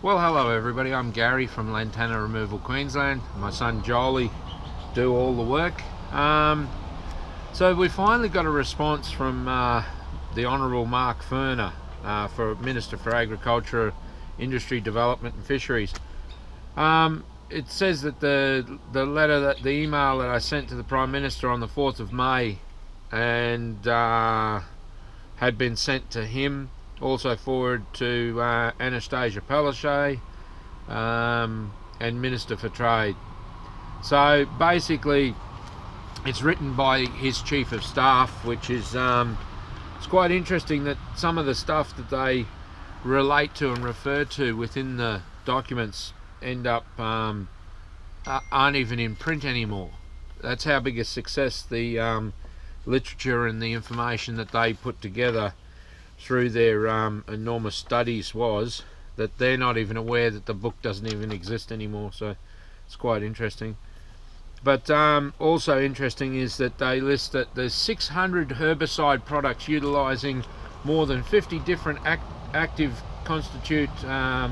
Well, hello everybody, I'm Gary from Lantana Removal, Queensland. My son Jolie do all the work. So we finally got a response from the Honourable Mark Furner, for Minister for Agriculture, Industry Development and Fisheries. It says that the email that I sent to the Prime Minister on the 4th of May and had been sent to him, also forwarded to Anastasia Palaszczuk and Minister for Trade. So basically it's written by his Chief of Staff, which is it's quite interesting that some of the stuff that they relate to and refer to within the documents end up aren't even in print anymore. That's how big a success the literature and the information that they put together through their enormous studies was, that they're not even aware that the book doesn't even exist anymore. So it's quite interesting. But also interesting is that they list that there's 600 herbicide products utilizing more than 50 different active constituents, like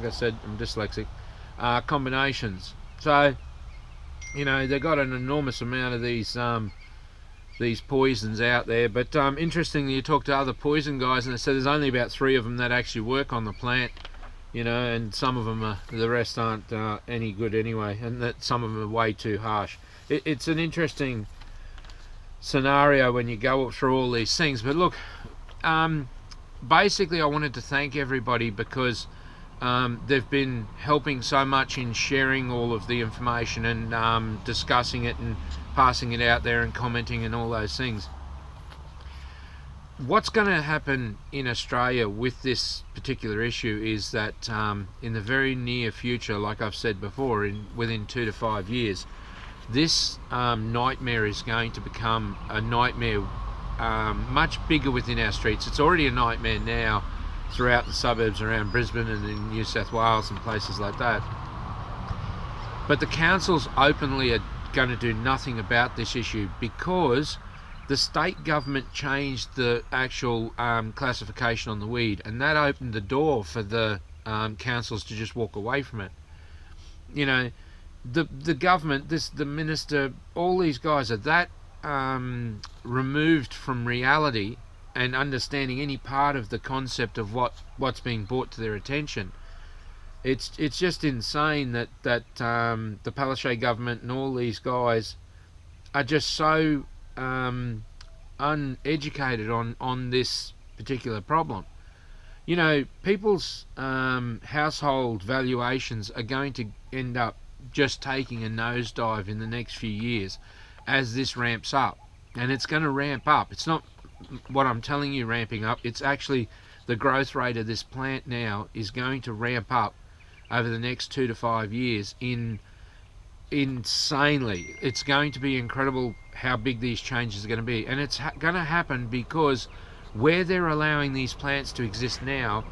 I said, I'm dyslexic, combinations. So you know, they've got an enormous amount of these poisons out there. But interestingly, you talk to other poison guys and they say there's only about 3 of them that actually work on the plant, you know, and some of them the rest aren't any good anyway, and that some of them are way too harsh. It's an interesting scenario when you go through all these things. But look, basically I wanted to thank everybody because they've been helping so much in sharing all of the information and discussing it and passing it out there and commenting and all those things. What's going to happen in Australia with this particular issue is that in the very near future, like I've said before, within 2 to 5 years, this nightmare is going to become a nightmare much bigger within our streets. It's already a nightmare now throughout the suburbs around Brisbane and in New South Wales and places like that. But the councils openly are going to do nothing about this issue because the state government changed the actual classification on the weed, and that opened the door for the councils to just walk away from it. You know, the government, the minister, all these guys are that removed from reality and understanding any part of the concept of what's being brought to their attention. It's just insane that the Palaszczuk government and all these guys are just so uneducated on this particular problem. You know, people's household valuations are going to end up just taking a nosedive in the next few years as this ramps up, and it's going to ramp up. It's not what I'm telling you ramping up, it's actually the growth rate of this plant now is going to ramp up over the next 2 to 5 years insanely. It's going to be incredible how big these changes are going to be, and it's going to happen because where they're allowing these plants to exist now,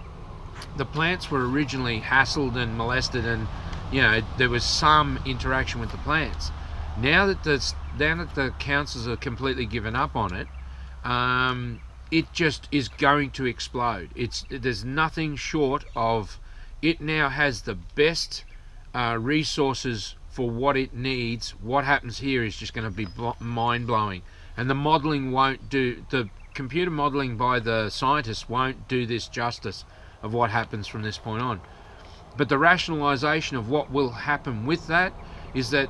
the plants were originally hassled and molested, and you know, there was some interaction with the plants. Now that the councils are completely given up on it, it just is going to explode. There's nothing short of, it now has the best resources for what it needs. What happens here is just going to be mind-blowing, and the modeling won't do, the computer modeling by the scientists won't do this justice of what happens from this point on. But the rationalization of what will happen with that is that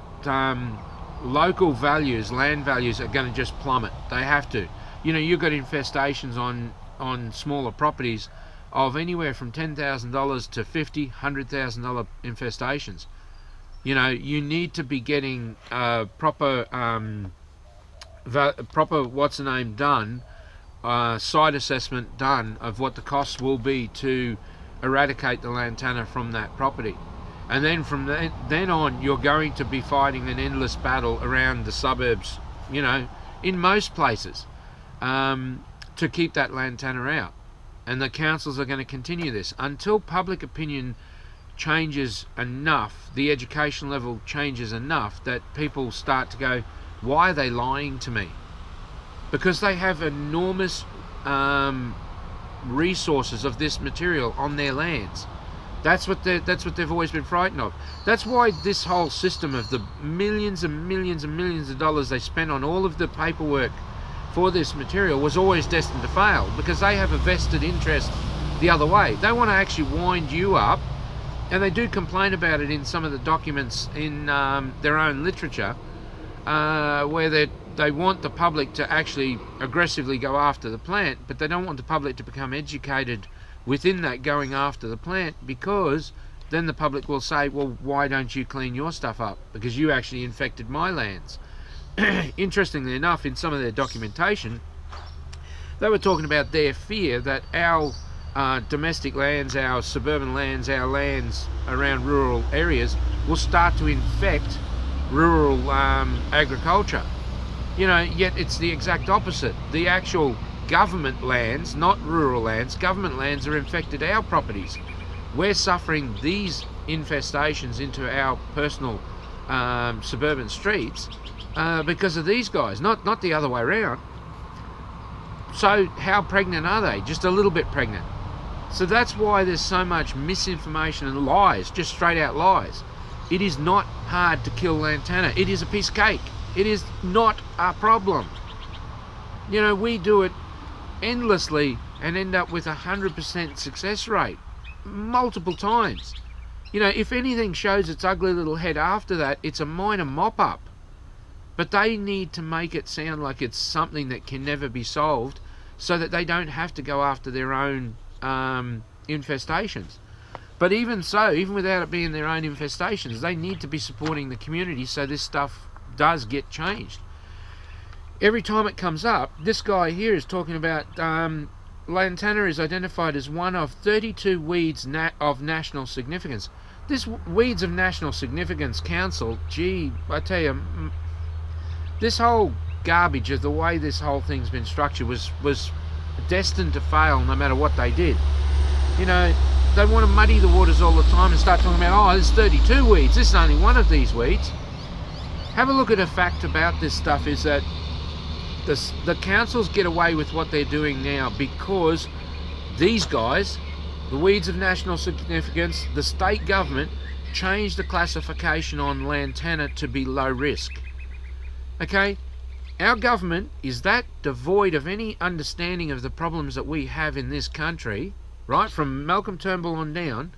local values, land values, are going to just plummet. They have to. You know, you've got infestations on smaller properties of anywhere from $10,000 to $50,000, $100,000 infestations. You know, you need to be getting proper what's the name done, site assessment done of what the costs will be to eradicate the Lantana from that property. And then from then on, you're going to be fighting an endless battle around the suburbs, you know, in most places, to keep that Lantana out. And the councils are going to continue this until public opinion changes enough, the education level changes enough that people start to go, why are they lying to me? Because they have enormous resources of this material on their lands. That's what they've always been frightened of. That's why this whole system of the millions and millions and millions of dollars they spent on all of the paperwork for this material was always destined to fail, because they have a vested interest the other way. They want to actually wind you up, and they do complain about it in some of the documents in their own literature, where they want the public to actually aggressively go after the plant, but they don't want the public to become educated within that going after the plant, because then the public will say, well, why don't you clean your stuff up, because you actually infected my lands. Interestingly enough, in some of their documentation, they were talking about their fear that our domestic lands, our suburban lands, our lands around rural areas will start to infect rural agriculture. You know, yet it's the exact opposite. The actual government lands, not rural lands, government lands are infected our properties. We're suffering these infestations into our personal suburban streets because of these guys, not the other way around. So how pregnant are they? Just a little bit pregnant. So that's why there's so much misinformation and lies, just straight out lies. It is not hard to kill Lantana. It is a piece of cake. It is not a problem. You know, we do it endlessly and end up with 100% success rate multiple times. You know, if anything shows its ugly little head after that, it's a minor mop-up. But they need to make it sound like it's something that can never be solved, so that they don't have to go after their own infestations. But even so, even without it being their own infestations, they need to be supporting the community so this stuff does get changed. Every time it comes up, this guy here is talking about Lantana is identified as one of 32 weeds of national significance. This Weeds of National Significance Council, gee, I tell you, this whole garbage of the way this whole thing's been structured was destined to fail no matter what they did. You know, they want to muddy the waters all the time and start talking about, oh, there's 32 weeds, this is only one of these weeds. Have a look at a fact about this stuff, is that the councils get away with what they're doing now because these guys, the Weeds of National Significance, the state government, changed the classification on Lantana to be low risk. Okay? Our government is that devoid of any understanding of the problems that we have in this country, right, from Malcolm Turnbull on down,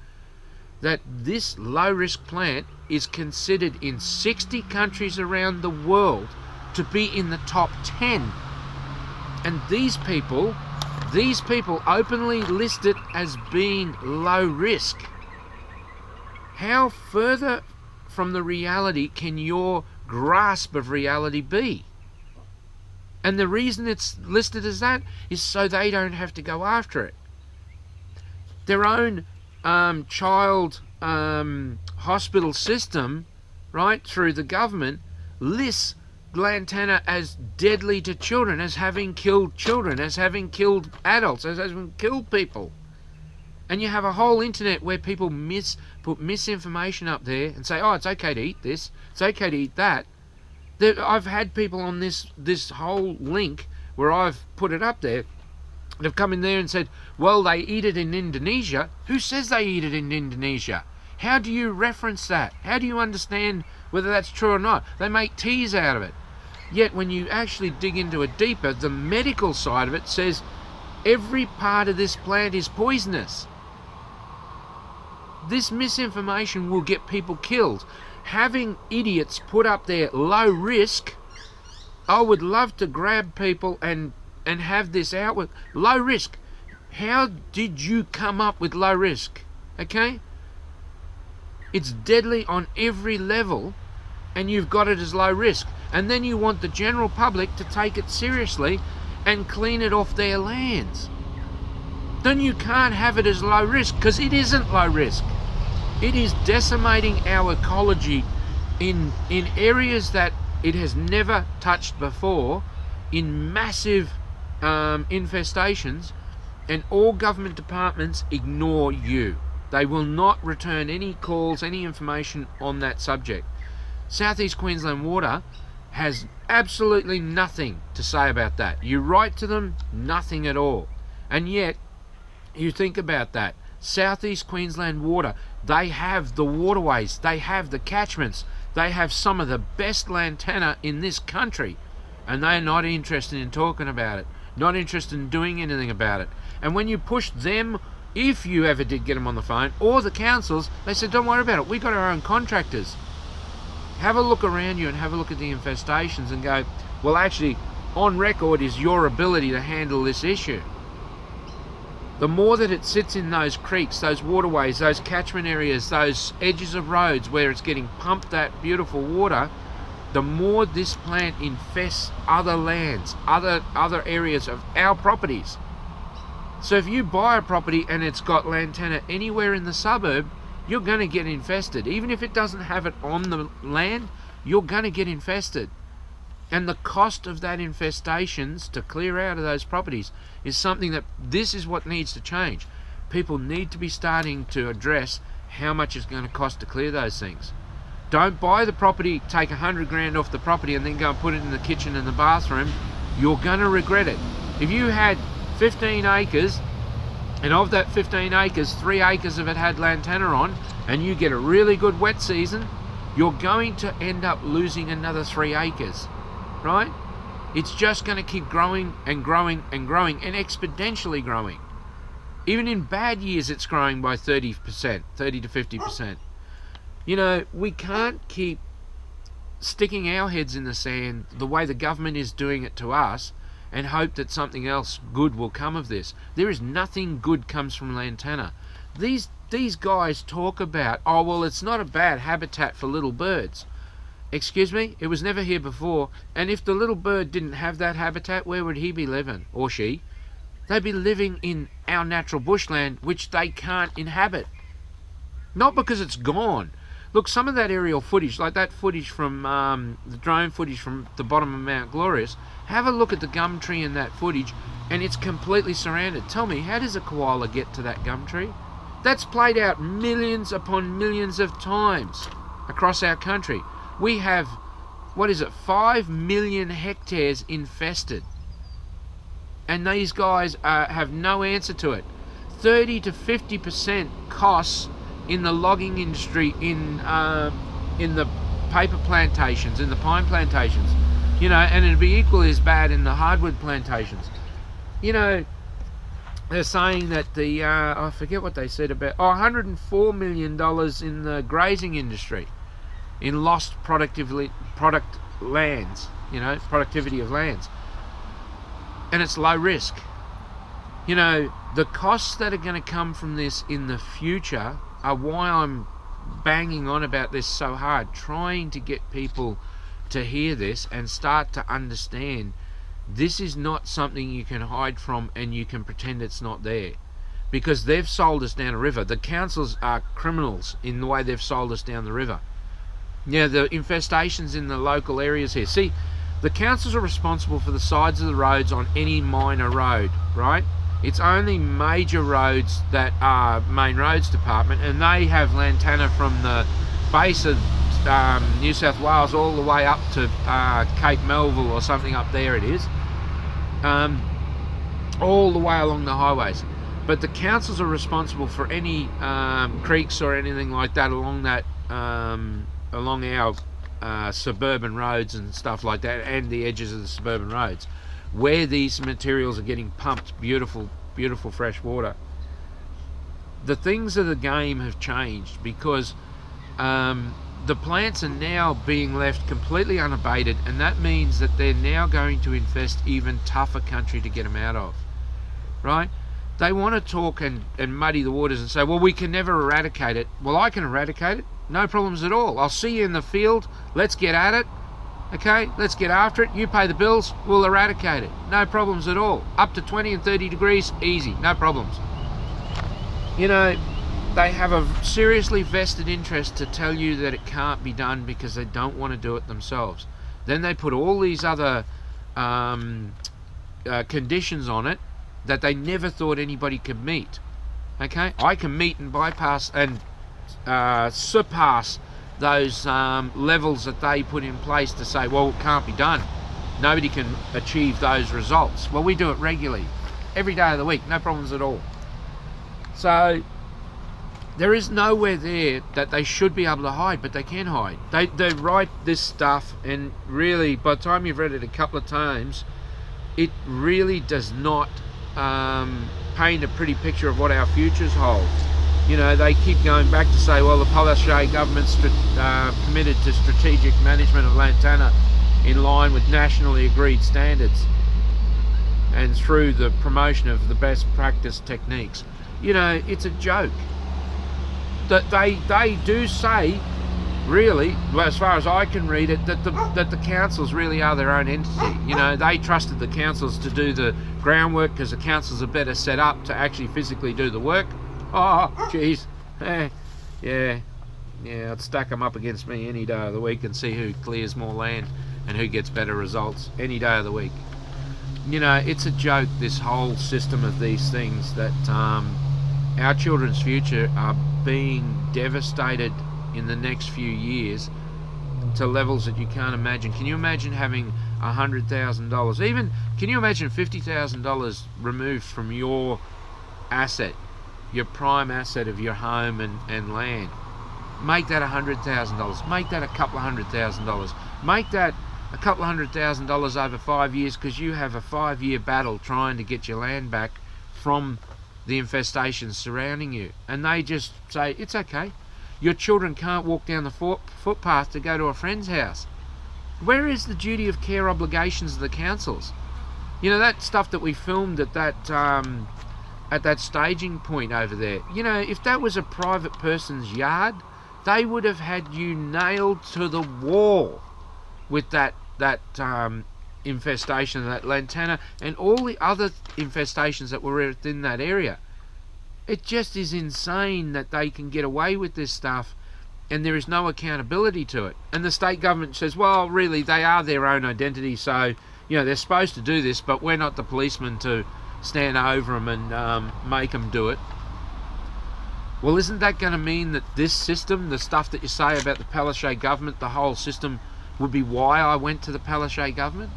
that this low-risk plant is considered in 60 countries around the world to be in the top 10. And these people openly list it as being low risk. How further from the reality can your grasp of reality be? And the reason it's listed as that is so they don't have to go after it. Their own child hospital system, right, through the government, lists Lantana as deadly to children, as having killed children, as having killed adults, as having killed people. And you have a whole internet where people put misinformation up there and say, oh, it's okay to eat this, it's okay to eat that. I've had people on this whole link where I've put it up there, they've come in there and said, well, they eat it in Indonesia. Who says they eat it in Indonesia? How do you reference that? How do you understand whether that's true or not? They make teas out of it. Yet when you actually dig into it deeper, the medical side of it says every part of this plant is poisonous. This misinformation will get people killed. Having idiots put up there low risk, I would love to grab people and have this out with low risk. How did you come up with low risk? Okay? It's deadly on every level, and you've got it as low risk. And then you want the general public to take it seriously and clean it off their lands. Then you can't have it as low risk, because it isn't low risk. It is decimating our ecology in areas that it has never touched before, in massive infestations, and all government departments ignore you. They will not return any calls, any information on that subject. Southeast Queensland Water has absolutely nothing to say about that. You write to them, nothing at all. And yet, You think about that. Southeast Queensland water, they have the waterways, they have the catchments, they have some of the best lantana in this country, and they're not interested in talking about it, not interested in doing anything about it. And when you push them, if you ever did get them on the phone, or the councils, they said, don't worry about it, we got our own contractors. Have a look around you and have a look at the infestations and go, well, actually, on record is your ability to handle this issue. The more that it sits in those creeks, those waterways, those catchment areas, those edges of roads where it's getting pumped that beautiful water, the more this plant infests other lands, other areas of our properties. So if you buy a property and it's got lantana anywhere in the suburb, you're going to get infested. Even if it doesn't have it on the land, you're going to get infested. And the cost of that infestations to clear out of those properties is something that this is what needs to change. People need to be starting to address how much it's going to cost to clear those things. Don't buy the property, take 100 grand off the property and then go and put it in the kitchen and the bathroom. You're going to regret it. If you had 15 acres and of that 15 acres, 3 acres of it had lantana on, and you get a really good wet season, you're going to end up losing another 3 acres. Right? It's just going to keep growing and growing and growing and exponentially growing. Even in bad years, it's growing by 30%, 30 to 50%. You know, we can't keep sticking our heads in the sand the way the government is doing it to us and hope that something else good will come of this. There is nothing good comes from lantana. These guys talk about, oh, well, it's not a bad habitat for little birds. Excuse me, it was never here before, and if the little bird didn't have that habitat, where would he be living, or she? They'd be living in our natural bushland, which they can't inhabit. Not because it's gone. Look, some of that aerial footage, like that footage from the drone footage from the bottom of Mount Glorious, have a look at the gum tree in that footage, and it's completely surrounded. Tell me, how does a koala get to that gum tree? That's played out millions upon millions of times across our country. We have, 5 million hectares infested. And these guys have no answer to it. 30 to 50% costs in the logging industry, in the paper plantations, in the pine plantations. You know, and it'd be equally as bad in the hardwood plantations. You know, they're saying that the, I forget what they said about, $104 million in the grazing industry, in lost product lands, you know, productivity of lands. And it's low risk. You know, the costs that are going to come from this in the future are why I'm banging on about this so hard, trying to get people to hear this and start to understand this is not something you can hide from and you can pretend it's not there. Because they've sold us down a river. The councils are criminals in the way they've sold us down the river. Yeah, the infestations in the local areas here. See, the councils are responsible for the sides of the roads on any minor road, right? It's only major roads that are main roads department, and they have lantana from the base of New South Wales all the way up to Cape Melville or something up there it is, all the way along the highways. But the councils are responsible for any creeks or anything like that along that along our suburban roads and stuff like that, and the edges of the suburban roads where these materials are getting pumped beautiful fresh water. The things of the game have changed because the plants are now being left completely unabated, and that means that they're now going to infest even tougher country to get them out of, right? They want to talk and muddy the waters and say, well, we can never eradicate it. Well, I can eradicate it, no problems at all. I'll see you in the field, let's get at it, okay? Let's get after it, you pay the bills, we'll eradicate it, no problems at all. Up to 20 and 30 degrees, easy, no problems. You know, they have a seriously vested interest to tell you that it can't be done because they don't want to do it themselves. Then they put all these other conditions on it that they never thought anybody could meet. Okay, I can meet and bypass and surpass those levels that they put in place to say, well, it can't be done. Nobody can achieve those results. Well, we do it regularly, every day of the week, no problems at all. So there is nowhere there that they should be able to hide, but they can hide. They write this stuff, and really, by the time you've read it a couple of times, it really does not paint a pretty picture of what our futures hold. You know, they keep going back to say, well, the Palaszczuk government's committed to strategic management of Lantana in line with nationally agreed standards and through the promotion of the best practice techniques. You know, it's a joke. That they do say, really, well, as far as I can read it, that the councils really are their own entity. You know, they trusted the councils to do the groundwork because the councils are better set up to actually physically do the work. Oh, jeez. Yeah, I'd stack them up against me any day of the week and see who clears more land and who gets better results any day of the week. You know, it's a joke, this whole system of these things, that our children's future are being devastated in the next few years to levels that you can't imagine. Can you imagine having $100,000? Even, can you imagine $50,000 removed from your asset, your prime asset of your home and land? Make that $100,000. Make that a couple of $100,000. Make that a couple of $100,000 over 5 years, because you have a 5-year battle trying to get your land back from the infestations surrounding you, and they just say it's okay. Your children can't walk down the footpath to go to a friend's house. Where is the duty of care obligations of the councils? You know, that stuff that we filmed at that staging point over there, you know, if that was a private person's yard, they would have had you nailed to the wall with that infestation, that Lantana, and all the other infestations that were within that area. It just is insane that they can get away with this stuff and there is no accountability to it. And the state government says, well, really, they are their own identity, so, you know, they're supposed to do this, but we're not the policemen to stand over them and make them do it. Well, isn't that going to mean that this system, the stuff that you say about the Palaszczuk government, the whole system, would be why I went to the Palaszczuk government?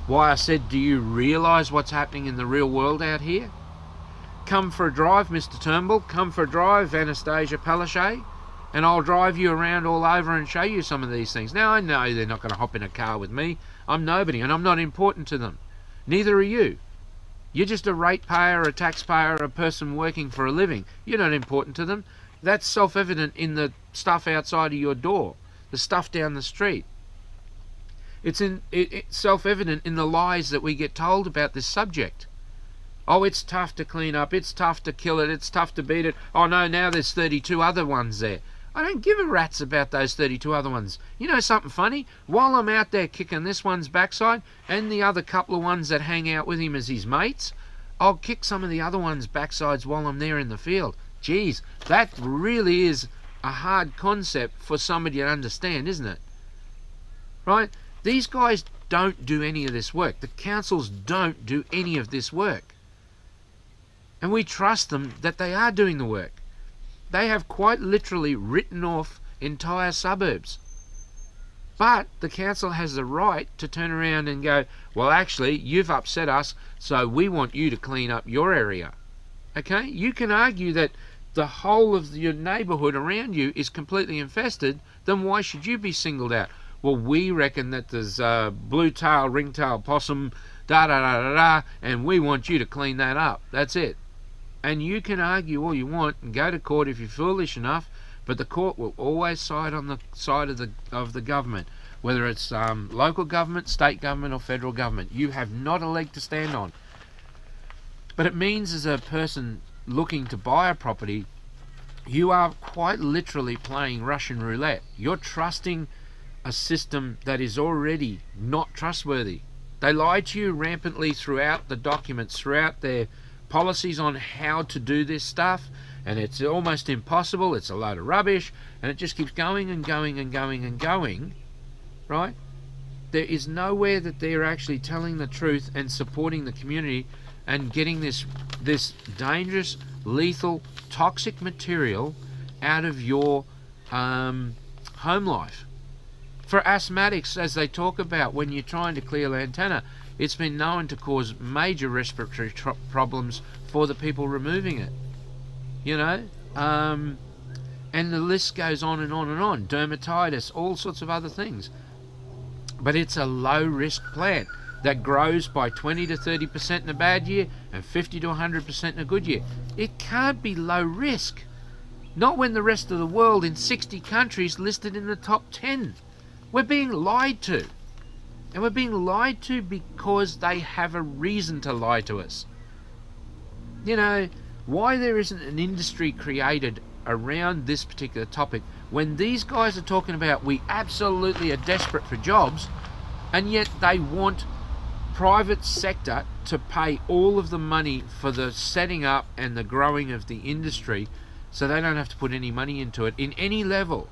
Why I said, do you realise what's happening in the real world out here? Come for a drive, Mr. Turnbull. Come for a drive, Anastasia Palaszczuk, and I'll drive you around all over and show you some of these things. Now, I know they're not going to hop in a car with me. I'm nobody, and I'm not important to them. Neither are you. You're just a ratepayer, a taxpayer, a person working for a living. You're not important to them. That's self-evident in the stuff outside of your door, the stuff down the street. It's self-evident in the lies that we get told about this subject. Oh, it's tough to clean up, it's tough to kill it, it's tough to beat it. Oh no, now there's 32 other ones there. I don't give a rat's about those 32 other ones. You know something funny? While I'm out there kicking this one's backside and the other couple of ones that hang out with him as his mates, I'll kick some of the other ones' backsides while I'm there in the field. Geez, that really is a hard concept for somebody to understand, isn't it? Right? These guys don't do any of this work. The councils don't do any of this work. And we trust them that they are doing the work. They have quite literally written off entire suburbs. But the council has the right to turn around and go, well, actually, you've upset us, so we want you to clean up your area. Okay? You can argue that the whole of your neighbourhood around you is completely infested, then why should you be singled out? Well, we reckon that there's blue-tail, ring-tail possum, da-da-da-da-da, and we want you to clean that up. That's it. And you can argue all you want and go to court if you're foolish enough, but the court will always side on the side of the government, whether it's local government, state government, or federal government. You have not a leg to stand on. But it means, as a person looking to buy a property, you are quite literally playing Russian roulette. You're trusting a system that is already not trustworthy. They lie to you rampantly throughout the documents, throughout their policies on how to do this stuff, and it's almost impossible. It's a load of rubbish, and it just keeps going and going and going and going, right? There is nowhere that they're actually telling the truth and supporting the community and getting this dangerous, lethal, toxic material out of your home life. For asthmatics, as they talk about when you're trying to clear Lantana, it's been known to cause major respiratory problems for the people removing it. you know, and the list goes on and on and on. Dermatitis, all sorts of other things. But it's a low-risk plant that grows by 20 to 30% in a bad year and 50 to 100% in a good year. It can't be low risk. Not when the rest of the world in 60 countries listed in the top 10. We're being lied to. And we're being lied to because they have a reason to lie to us. You know, why there isn't an industry created around this particular topic when these guys are talking about we absolutely are desperate for jobs, and yet they want private sector to pay all of the money for the setting up and the growing of the industry so they don't have to put any money into it in any level.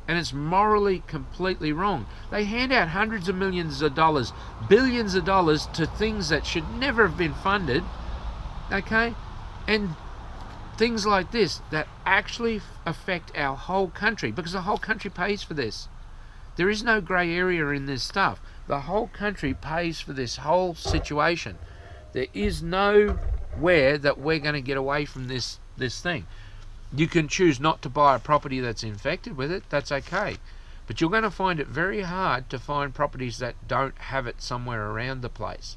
And it's morally completely wrong. They hand out hundreds of millions of dollars, billions of dollars to things that should never have been funded, okay? And things like this that actually affect our whole country, because the whole country pays for this. There is no grey area in this stuff. The whole country pays for this whole situation. There is nowhere that we're going to get away from this thing. You can choose not to buy a property that's infected with it, that's okay. But you're going to find it very hard to find properties that don't have it somewhere around the place.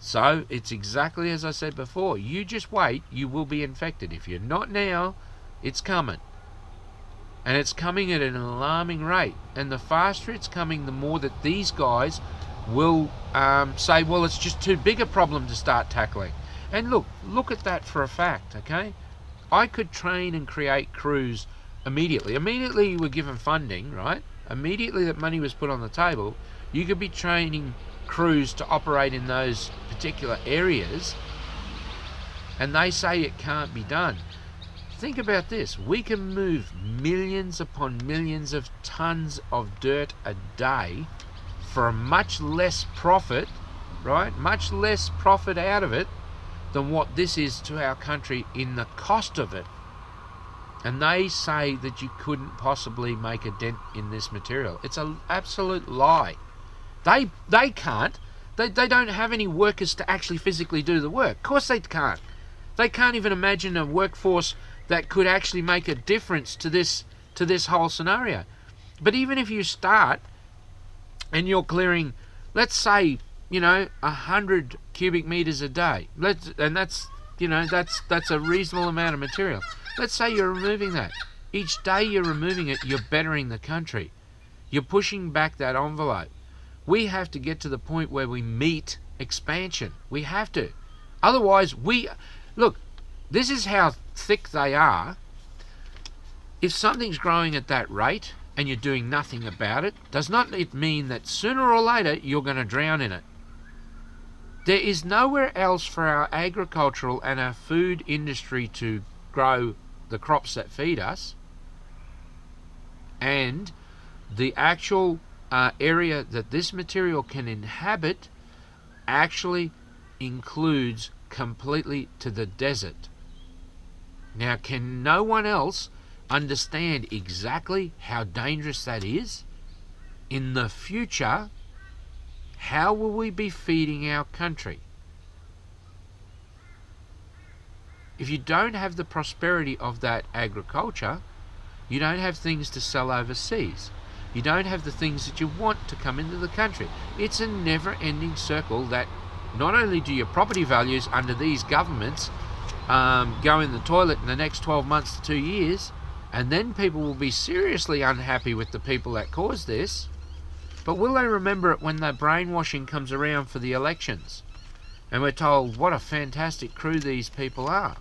So it's exactly as I said before. You just wait, you will be infected. If you're not now, it's coming. And it's coming at an alarming rate. And the faster it's coming, the more that these guys will say, well, it's just too big a problem to start tackling. And look at that for a fact, okay? I could train and create crews immediately. Immediately you were given funding, right? Immediately that money was put on the table, you could be training crews to operate in those particular areas, and they say it can't be done. Think about this. We can move millions upon millions of tons of dirt a day for a much less profit, right? Much less profit out of it than what this is to our country in the cost of it. And they say that you couldn't possibly make a dent in this material. It's an absolute lie. They can't. They don't have any workers to actually physically do the work. Of course they can't. They can't even imagine a workforce that could actually make a difference to this whole scenario. But even if you start and you're clearing, let's say, 100 cubic meters a day, and that's a reasonable amount of material. Let's say you're removing that. Each day you're removing it, you're bettering the country. You're pushing back that envelope. We have to get to the point where we meet expansion. We have to. Otherwise, look, this is how thick they are. If something's growing at that rate and you're doing nothing about it, does not it mean that sooner or later you're going to drown in it? There is nowhere else for our agricultural and our food industry to grow the crops that feed us, and the actual area that this material can inhabit actually includes completely to the desert. Now, can no one else understand exactly how dangerous that is? In the future, how will we be feeding our country? If you don't have the prosperity of that agriculture, you don't have things to sell overseas. You don't have the things that you want to come into the country. It's a never-ending circle that not only do your property values under these governments go in the toilet in the next 12 months to 2 years, and then people will be seriously unhappy with the people that caused this, but will they remember it when the brainwashing comes around for the elections and we're told what a fantastic crew these people are,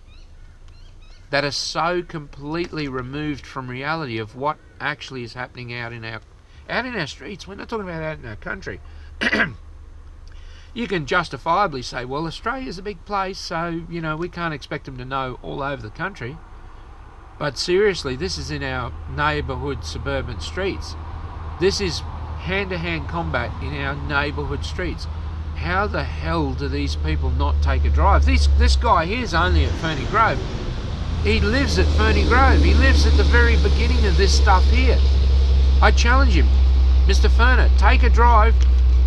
that are so completely removed from reality of what actually is happening out in our streets. We're not talking about out in our country. You can justifiably say, well, Australia's a big place, so we can't expect them to know all over the country. But seriously, this is in our neighbourhood suburban streets. This is hand-to-hand combat in our neighbourhood streets. How the hell do these people not take a drive? This guy here's only at Ferny Grove. He lives at Ferny Grove. He lives at the very beginning of this stuff here. I challenge him, Mr. Furner, take a drive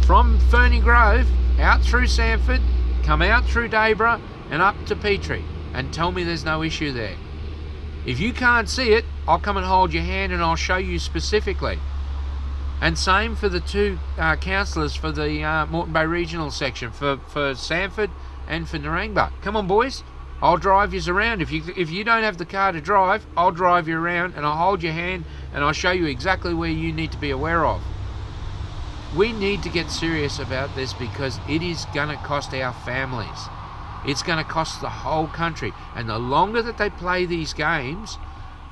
from Ferny Grove out through Sanford, come out through Dayborough and up to Petrie. and tell me there's no issue there. If you can't see it, I'll come and hold your hand and I'll show you specifically. And same for the two councillors for the Moreton Bay Regional section, for Sanford and for Narangba. Come on, boys. I'll drive you around. If you don't have the car to drive, I'll drive you around and I'll hold your hand and I'll show you exactly where you need to be aware of. We need to get serious about this because it is going to cost our families. It's going to cost the whole country. And the longer that they play these games,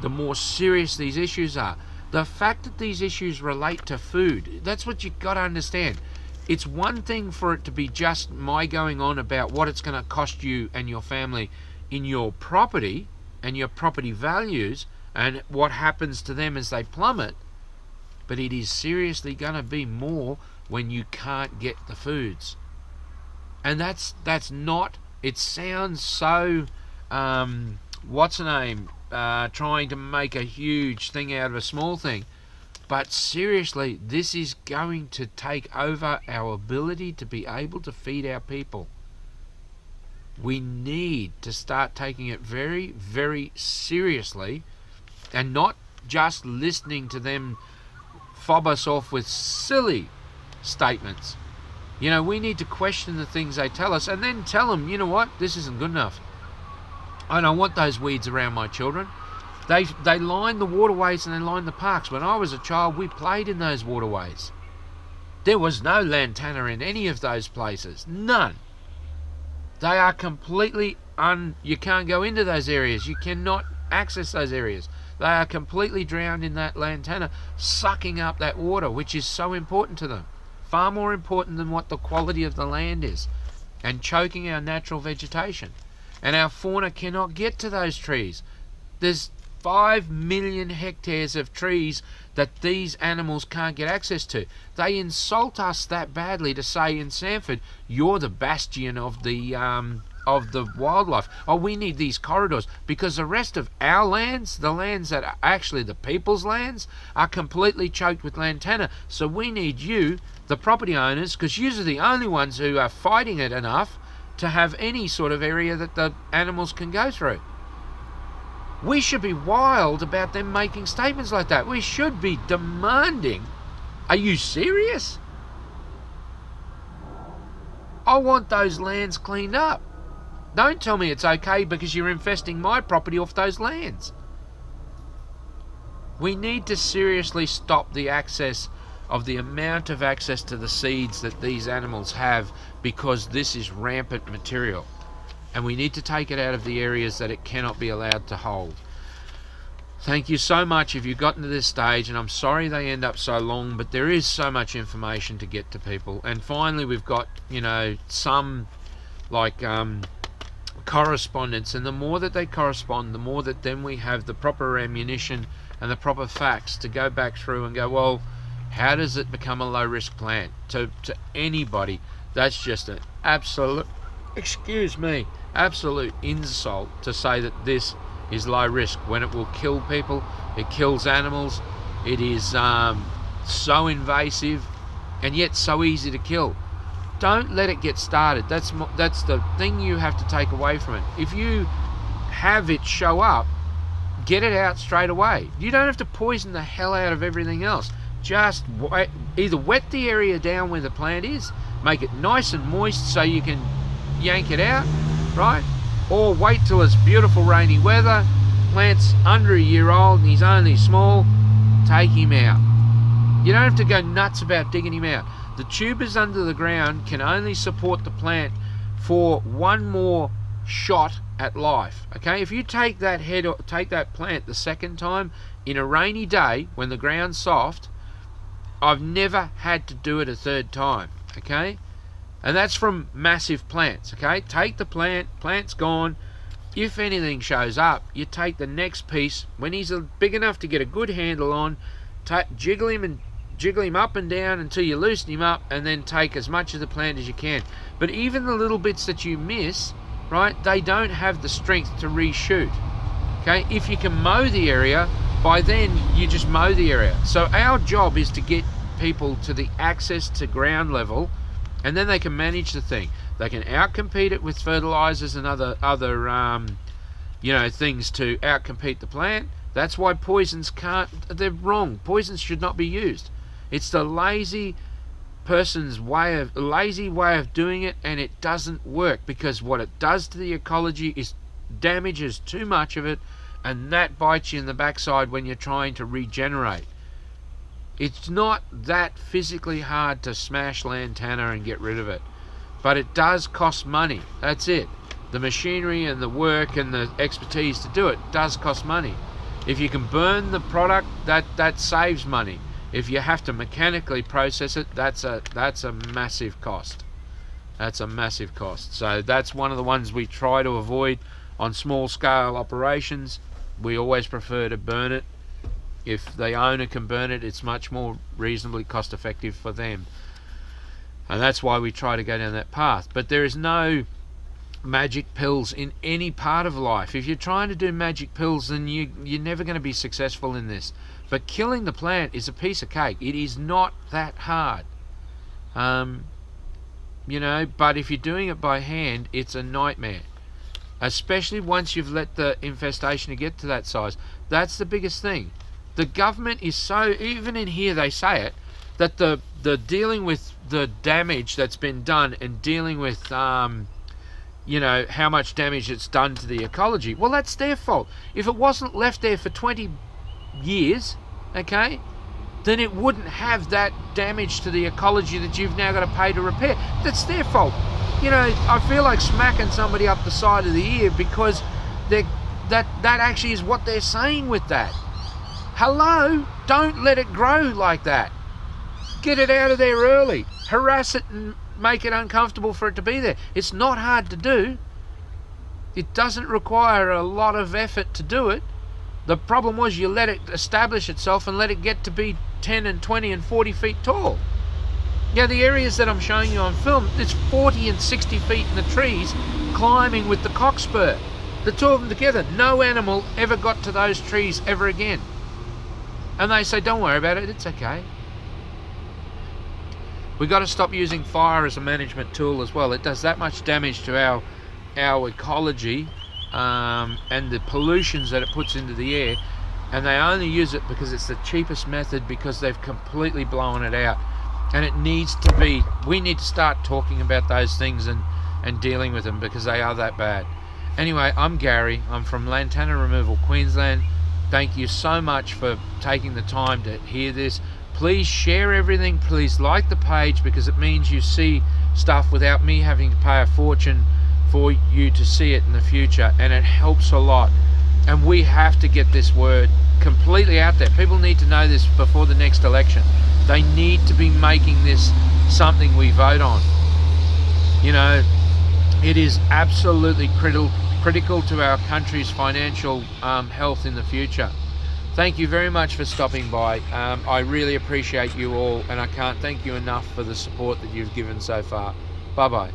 the more serious these issues are. The fact that these issues relate to food, that's what you've got to understand. It's one thing for it to be just my going on about what it's going to cost you and your family in your property and your property values and what happens to them as they plummet, but it is seriously going to be more when you can't get the foods. And that's not, it sounds so, what's the name, trying to make a huge thing out of a small thing. But seriously, this is going to take over our ability to be able to feed our people. We need to start taking it very, very seriously and not just listening to them fob us off with silly statements. You know, we need to question the things they tell us and then tell them, you know what, this isn't good enough. I don't want those weeds around my children. They line the waterways and they line the parks. When I was a child, we played in those waterways. There was no lantana in any of those places. None. They are completely you can't go into those areas. You cannot access those areas. They are completely drowned in that lantana, sucking up that water, which is so important to them. Far more important than what the quality of the land is, and choking our natural vegetation. And our fauna cannot get to those trees. There's 5 million hectares of trees that these animals can't get access to. They insult us that badly to say in Sanford, you're the bastion of the wildlife. Oh, we need these corridors because the rest of our lands, the lands that are actually the people's lands, are completely choked with lantana. So we need you, the property owners, because you are the only ones who are fighting it enough to have any sort of area that the animals can go through. We should be wild about them making statements like that. We should be demanding, are you serious? I want those lands cleaned up. Don't tell me it's okay because you're infesting my property off those lands. We need to seriously stop the access of the amount of access to the seeds that these animals have, because this is rampant material. And we need to take it out of the areas that it cannot be allowed to hold. Thank you so much if you've gotten to this stage, and I'm sorry they end up so long, but there is so much information to get to people. And finally we've got, you know, some like correspondence, and the more that they correspond, the more that then we have the proper ammunition and the proper facts to go back through and go, well, how does it become a low risk plant? To anybody, that's just an absolute, absolute insult to say that this is low risk when it will kill people, it kills animals, it is so invasive and yet so easy to kill. Don't let it get started. That's the thing you have to take away from it. If you have it show up, get it out straight away. You don't have to poison the hell out of everything else. Just either wet the area down where the plant is, make it nice and moist so you can yank it out, right? Or wait till it's beautiful rainy weather, plant's under a year old and he's only small, take him out. You don't have to go nuts about digging him out. The tubers under the ground can only support the plant for one more shot at life. Okay, if you take that plant the second time in a rainy day when the ground's soft, I've never had to do it a third time. Okay, and that's from massive plants. Okay, take the plant's gone. If anything shows up, you take the next piece when he's big enough to get a good handle on, jiggle him up and down until you loosen him up, and then take as much of the plant as you can. But even the little bits that you miss, right, they don't have the strength to reshoot. Okay, if you can mow the area, by then you just mow the area. So our job is to get people to the access to ground level, and then they can manage the thing. They can outcompete it with fertilizers and other you know, things to outcompete the plant. That's why poisons they're wrong. Poisons should not be used. It's the lazy way of doing it, and it doesn't work, because what it does to the ecology is damages too much of it, and that bites you in the backside when you're trying to regenerate. It's not that physically hard to smash Lantana and get rid of it, but it does cost money. That's it. The machinery and the work and the expertise to do it does cost money. If you can burn the product, that saves money. If you have to mechanically process it, that's a massive cost. That's a massive cost. So that's one of the ones we try to avoid on small scale operations. We always prefer to burn it. If the owner can burn it, it's much more reasonably cost effective for them. And that's why we try to go down that path. But there is no magic pills in any part of life. If you're trying to do magic pills, then you're never going to be successful in this. But killing the plant is a piece of cake. It is not that hard. You know, but if you're doing it by hand, it's a nightmare. Especially once you've let the infestation get to that size. That's the biggest thing. The government is so, even in here they say it, that the dealing with the damage that's been done and dealing with you know, how much damage it's done to the ecology, well, that's their fault. If it wasn't left there for 20 years, okay, then it wouldn't have that damage to the ecology that you've now got to pay to repair. That's their fault. You know, I feel like smacking somebody up the side of the ear, because that actually is what they're saying with that. Hello, don't let it grow like that. Get it out of there early. Harass it and make it uncomfortable for it to be there. It's not hard to do. It doesn't require a lot of effort to do it. The problem was you let it establish itself and let it get to be 10 and 20 and 40 feet tall. Yeah, the areas that I'm showing you on film, it's 40 and 60 feet in the trees, climbing with the cockspur. The two of them together. No animal ever got to those trees ever again. And they say, don't worry about it, it's okay. We've got to stop using fire as a management tool as well. It does that much damage to our ecology and the pollutions that it puts into the air, and they only use it because it's the cheapest method, because they've completely blown it out. And it needs to be, we need to start talking about those things and dealing with them, because they are that bad. Anyway, I'm Gary. I'm from Lantana Removal, Queensland. Thank you so much for taking the time to hear this. Please share everything. Please like the page, because it means you see stuff without me having to pay a fortune for you to see it in the future, and it helps a lot. And we have to get this word completely out there. People need to know this before the next election. They need to be making this something we vote on. You know, it is absolutely critical to our country's financial health in the future. Thank you very much for stopping by. I really appreciate you all, and I can't thank you enough for the support that you've given so far. Bye-bye.